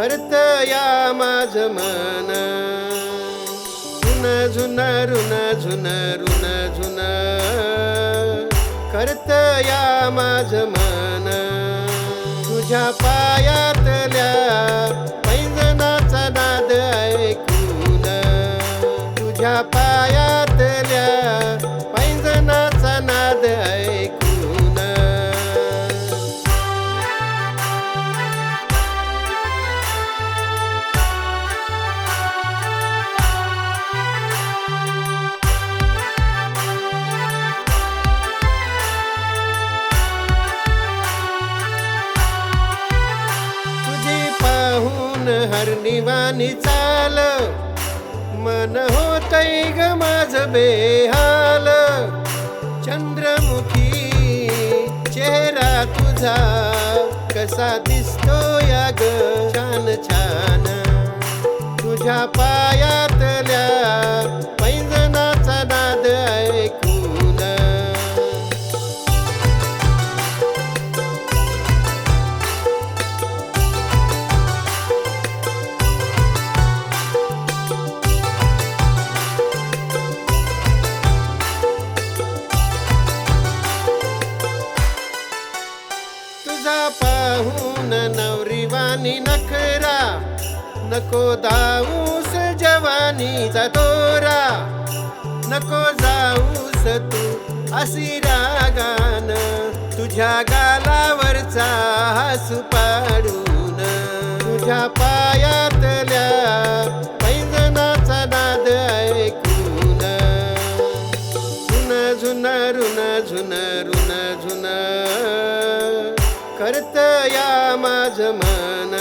करतया माझ मन झुन झुन रुन झुन रुन झुन करतया माझ मन तुझ्या पायातल्या पैंजनाचा नाद ऐकून तुझ्या पायातल्या पैंजनाचा नाद ऐकून हरणीवानी चाल मन होतय ग माझ बेहाल चंद्रमुखी चेहरा तुझा कसा दिसतो या ग छान छान तुझ्या पायातल्या पैंजनाचा नाद ऐकून पाहून नवरीवानी नखरा नको दाऊस जवानीचा तोरा नको जाऊस तू अशी रागान तुझ्या गालावरचा हसू पाडून तुझ्या पायातल्या पैंजनाचा नाद ऐकून झुन झुन रुन झुन रुन झुन करतया माझ मन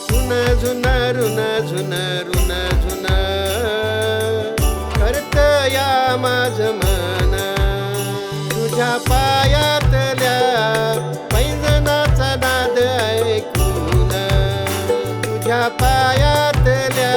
झुन झुन रुन झुन रुन झुन करतया माझ मन तुझ्या पायातल्या पैंजनाचा नाद ऐकून तुझ्या पायातल्या